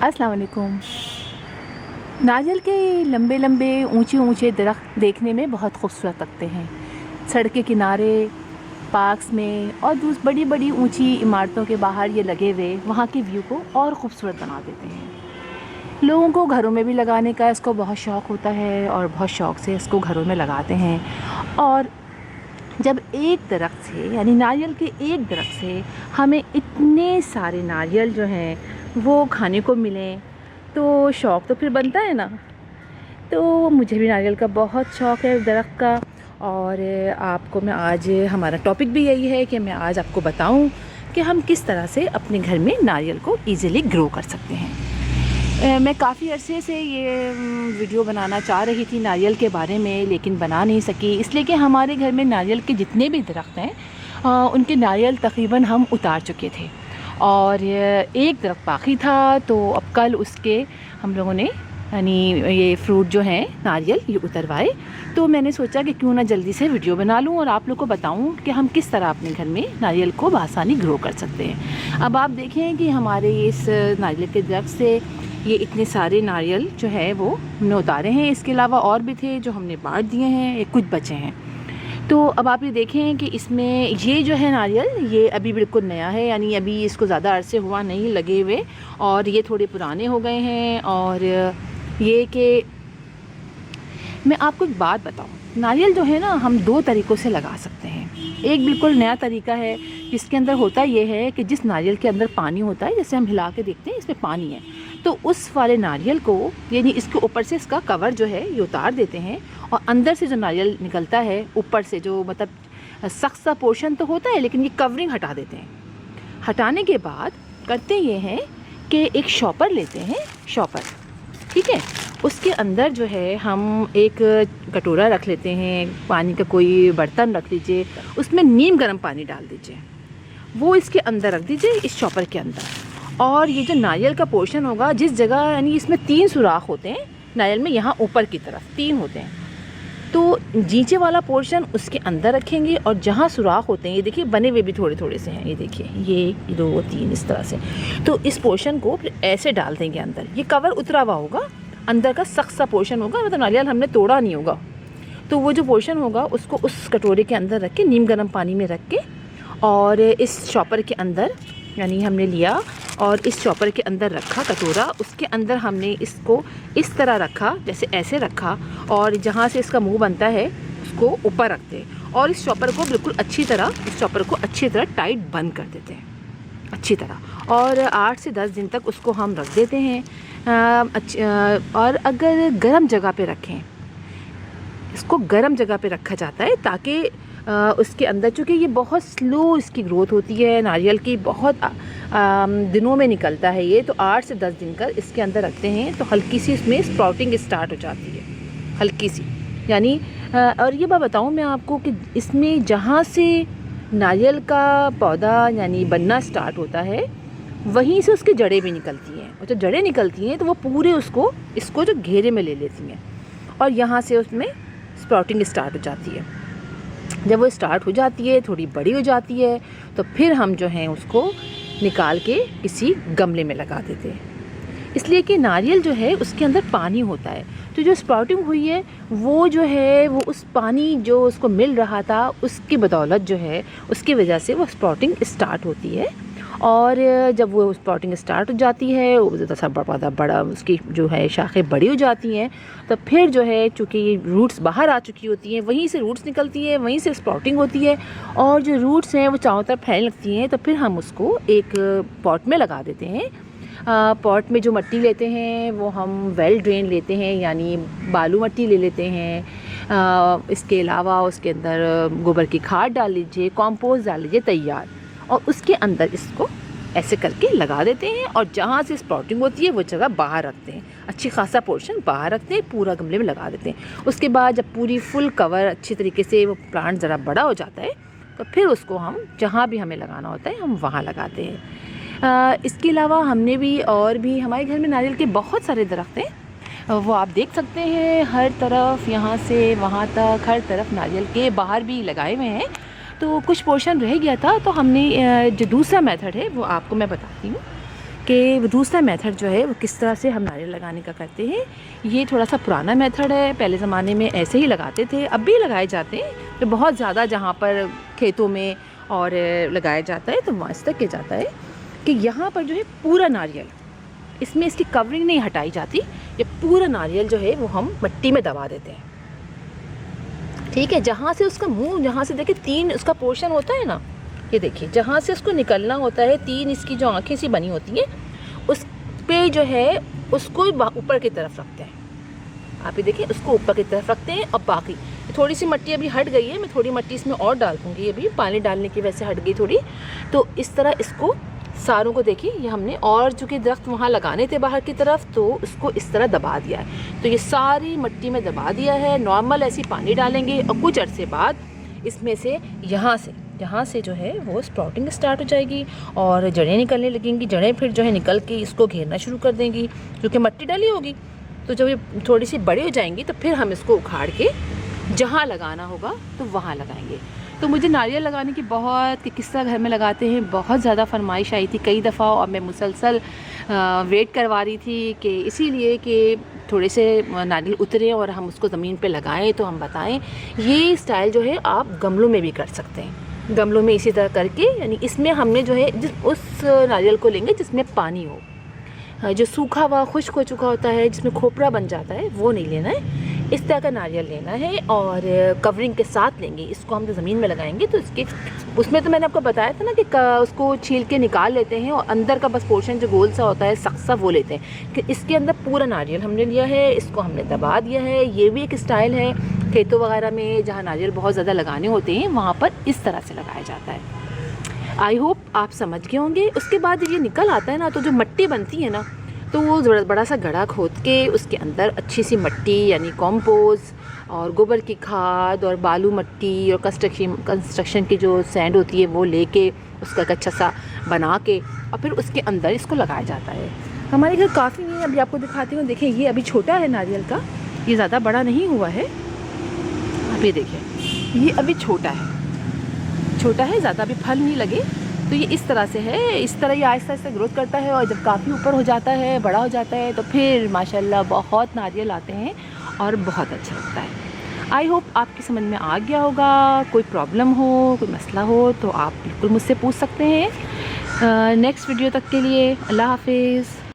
अस्सलाम वालेकुम। नारियल के लंबे लंबे ऊंचे ऊंचे दरख्त देखने में बहुत खूबसूरत लगते हैं। सड़क के किनारे, पार्क्स में और बड़ी बड़ी ऊंची इमारतों के बाहर ये लगे हुए वहाँ के व्यू को और ख़ूबसूरत बना देते हैं। लोगों को घरों में भी लगाने का इसको बहुत शौक़ होता है और बहुत शौक़ से इसको घरों में लगाते हैं। और जब एक दरख्त से यानी नारियल के एक दरख्त से हमें इतने सारे नारियल जो हैं वो खाने को मिलें तो शौक़ तो फिर बनता है ना। तो मुझे भी नारियल का बहुत शौक़ है, दरख्त का। और आपको मैं आज, हमारा टॉपिक भी यही है कि मैं आज आपको बताऊं कि हम किस तरह से अपने घर में नारियल को ईज़िली ग्रो कर सकते हैं। मैं काफ़ी अरसे से ये वीडियो बनाना चाह रही थी नारियल के बारे में, लेकिन बना नहीं सकी, इसलिए कि हमारे घर में नारियल के जितने भी दरख्त हैं उनके नारियल तकरीबन हम उतार चुके थे और एक दरख्त बाकी था। तो अब कल उसके हम लोगों ने यानी ये फ्रूट जो हैं नारियल ये उतरवाए। तो मैंने सोचा कि क्यों ना जल्दी से वीडियो बना लूँ और आप लोग को बताऊँ कि हम किस तरह अपने घर में नारियल को बआसानी ग्रो कर सकते हैं। अब आप देखें कि हमारे इस नारियल के दरख्त से ये इतने सारे नारियल जो है वो हमने उतारे हैं। इसके अलावा और भी थे जो हमने बांट दिए हैं, एक कुछ बचे हैं। तो अब आप ये देखें कि इसमें ये जो है नारियल ये अभी बिल्कुल नया है, यानी अभी इसको ज़्यादा अरसे हुआ नहीं लगे हुए, और ये थोड़े पुराने हो गए हैं। और ये कि मैं आपको एक बात बताऊं, नारियल जो है ना हम दो तरीक़ों से लगा सकते हैं। एक बिल्कुल नया तरीका है जिसके अंदर होता ये है कि जिस नारियल के अंदर पानी होता है, जैसे हम हिला के देखते हैं इसमें पानी है, तो उस वाले नारियल को यानी इसके ऊपर से इसका कवर जो है ये उतार देते हैं और अंदर से जो नारियल निकलता है ऊपर से, जो मतलब सख्त सा पोर्शन तो होता है लेकिन ये कवरिंग हटा देते हैं। हटाने के बाद करते ये हैं कि एक शॉपर लेते हैं, शॉपर, ठीक है, उसके अंदर जो है हम एक कटोरा रख लेते हैं, पानी का कोई बर्तन रख लीजिए, उसमें नीम गर्म पानी डाल दीजिए, वो इसके अंदर रख दीजिए इस शॉपर के अंदर। और ये जो नारियल का पोर्शन होगा, जिस जगह यानी इसमें 3 सुराख होते हैं नारियल में, यहाँ ऊपर की तरफ 3 होते हैं, तो नीचे वाला पोर्शन उसके अंदर रखेंगे और जहाँ सुराख होते हैं, ये देखिए बने हुए भी थोड़े थोड़े से हैं, ये देखिए ये 1 2 3 इस तरह से, तो इस पोर्शन को फिर ऐसे डाल देंगे अंदर। ये कवर उतरा हुआ होगा, अंदर का सख्त सा पोर्शन होगा, मतलब नारियल हमने तोड़ा नहीं होगा, तो वो जो पोर्शन होगा उसको उस कटोरे के अंदर रख के, नीम गर्म पानी में रख के, और इस शॉपर के अंदर यानी हमने लिया और इस शॉपर के अंदर रखा कटोरा, उसके अंदर हमने इसको इस तरह रखा, जैसे ऐसे रखा, और जहाँ से इसका मुंह बनता है उसको ऊपर रखते हैं और इस शॉपर को बिल्कुल अच्छी तरह, इस शॉपर को अच्छी तरह टाइट बंद कर देते हैं अच्छी तरह, और 8 से 10 दिन तक उसको हम रख देते हैं। और अगर गर्म जगह पे रखें, इसको गर्म जगह पे रखा जाता है ताकि उसके अंदर, चूँकि ये बहुत स्लो इसकी ग्रोथ होती है नारियल की, बहुत दिनों में निकलता है ये, तो 8 से 10 दिन का इसके अंदर रखते हैं तो हल्की सी इसमें स्प्राउटिंग स्टार्ट हो जाती है, हल्की सी यानी। और ये बात बताऊँ मैं आपको कि इसमें जहाँ से नारियल का पौधा यानी बनना स्टार्ट होता है वहीं से उसकी जड़ें भी निकलती हैं, और जब जड़ें निकलती हैं तो वो पूरे इसको जो घेरे में ले लेती हैं और यहाँ से उसमें स्प्राउटिंग स्टार्ट हो जाती है। जब वो स्टार्ट हो जाती है, थोड़ी बड़ी हो जाती है, तो फिर हम जो हैं उसको निकाल के किसी गमले में लगा देते हैं, इसलिए कि नारियल जो है उसके अंदर पानी होता है, तो जो स्प्राउटिंग हुई है वो जो है वो उस पानी जो उसको मिल रहा था उसकी बदौलत जो है, उसकी वजह से वो स्प्राउटिंग स्टार्ट होती है। और जब वो स्प्राउटिंग स्टार्ट हो जाती है, वो ज़्यादा सा बड़ा उसकी जो है शाखें बड़ी हो जाती हैं, तो फिर जो है चूँकि रूट्स बाहर आ चुकी होती हैं, वहीं से रूट्स निकलती है, वहीं से स्प्राउटिंग होती है, और जो रूट्स हैं वो चारों तरफ फैलने लगती हैं, तो फिर हम उसको एक पॉट में लगा देते हैं। पॉट में जो मिट्टी लेते हैं वो हम वेल ड्रेन लेते हैं, यानी बालू मिट्टी ले लेते हैं। इसके अलावा उसके अंदर गोबर की खाद डाल लीजिए, कंपोस्ट डाल लीजिए तैयार, और उसके अंदर इसको ऐसे करके लगा देते हैं, और जहाँ से स्प्राउटिंग होती है वो जगह बाहर रखते हैं, अच्छी खासा पोर्शन बाहर रखते हैं, पूरा गमले में लगा देते हैं। उसके बाद जब पूरी फुल कवर अच्छी तरीके से वो प्लांट ज़रा बड़ा हो जाता है तो फिर उसको हम जहाँ भी हमें लगाना होता है हम वहाँ लगाते हैं। इसके अलावा हमने भी, और भी हमारे घर में नारियल के बहुत सारे दरख्त हैं, वो आप देख सकते हैं हर तरफ, यहाँ से वहाँ तक हर तरफ नारियल के बाहर भी लगाए हुए हैं। तो कुछ पोर्शन रह गया था, तो हमने जो दूसरा मेथड है वो आपको मैं बताती हूँ कि दूसरा मेथड जो है वो किस तरह से हम नारियल लगाने का करते हैं। ये थोड़ा सा पुराना मेथड है, पहले ज़माने में ऐसे ही लगाते थे, अब भी लगाए जाते हैं। तो बहुत ज़्यादा जहाँ पर खेतों में और लगाया जाता है तो वहाँ इस तक किया जाता है कि यहाँ पर जो है पूरा नारियल, इसमें इसकी कवरिंग नहीं हटाई जाती, ये पूरा नारियल जो है वो हम मिट्टी में दबा देते हैं। ठीक है, जहाँ से उसका मुंह, जहाँ से देखिए 3 उसका पोर्शन होता है ना, ये देखिए जहाँ से उसको निकलना होता है, 3 इसकी जो आँखें सी बनी होती हैं, उस पे जो है उसको ऊपर की तरफ रखते हैं। आप ये देखिए उसको ऊपर की तरफ रखते हैं। और बाकी थोड़ी सी मिट्टी अभी हट गई है, मैं थोड़ी मिट्टी इसमें और डाल दूँगी, अभी पानी डालने की वजह से हट गई थोड़ी। तो इस तरह इसको सारों को देखिए, ये हमने और चूँकि दरख्त वहाँ लगाने थे बाहर की तरफ, तो उसको इस तरह दबा दिया है। तो ये सारी मिट्टी में दबा दिया है। नॉर्मल ऐसी पानी डालेंगे और कुछ अरसे बाद इसमें से यहाँ से जो है वो स्प्राउटिंग स्टार्ट हो जाएगी और जड़ें निकलने लगेंगी। जड़ें फिर जो है निकल के इसको घेरना शुरू कर देंगी, क्योंकि मिट्टी डाली होगी। तो जब ये थोड़ी सी बड़ी हो जाएंगी तो फिर हम इसको उखाड़ के जहाँ लगाना होगा तो वहाँ लगाएंगे। तो मुझे नारियल लगाने की बहुत, कि किस तरह घर में लगाते हैं, बहुत ज़्यादा फरमाइश आई थी कई दफ़ा, और मैं मुसलसल वेट करवा रही थी कि इसीलिए कि थोड़े से नारियल उतरे और हम उसको ज़मीन पे लगाएं तो हम बताएं। ये स्टाइल जो है आप गमलों में भी कर सकते हैं। गमलों में इसी तरह करके, यानी इसमें हमने जो है उस नारियल को लेंगे जिसमें पानी हो, जो सूखा हुआ खुश्क हो चुका होता है, जिसमें खोपरा बन जाता है, वो नहीं लेना है। इस तरह का नारियल लेना है और कवरिंग के साथ लेंगे। इसको हम जो ज़मीन में लगाएंगे तो इसके उसमें तो मैंने आपको बताया था ना कि उसको छील के निकाल लेते हैं और अंदर का बस पोर्शन जो गोल सा होता है, सख्त सा, वो लेते हैं। कि इसके अंदर पूरा नारियल हमने लिया है, इसको हमने दबा दिया है। ये भी एक स्टाइल है खेतों वगैरह में जहाँ नारियल बहुत ज़्यादा लगाने होते हैं, वहाँ पर इस तरह से लगाया जाता है। आई होप आप समझ गए होंगे। उसके बाद ये निकल आता है ना, तो जो मिट्टी बनती है ना, तो वो बड़ा सा गड्ढा खोद के उसके अंदर अच्छी सी मिट्टी, यानी कॉम्पोस्ट और गोबर की खाद और बालू मिट्टी और कंस्ट्रक्शन की जो सैंड होती है वो लेके उसका एक अच्छा सा बना के और फिर उसके अंदर इसको लगाया जाता है। हमारे घर काफ़ी नहीं है, अभी आपको दिखाती हूँ। देखिए ये अभी छोटा है नारियल का, ये ज़्यादा बड़ा नहीं हुआ है। आप ये देखिए, ये अभी छोटा है, ज़्यादा अभी फल नहीं लगे। तो ये इस तरह से है, इस तरह ये आहिस्ता आहिस्ता ग्रोथ करता है और जब काफ़ी ऊपर हो जाता है, बड़ा हो जाता है, तो फिर माशाल्लाह बहुत नारियल आते हैं और बहुत अच्छा लगता है। आई होप आपकी समझ में आ गया होगा। कोई प्रॉब्लम हो, कोई मसला हो तो आप बिल्कुल मुझसे पूछ सकते हैं। नेक्स्ट वीडियो तक के लिए अल्लाह हाफिज़।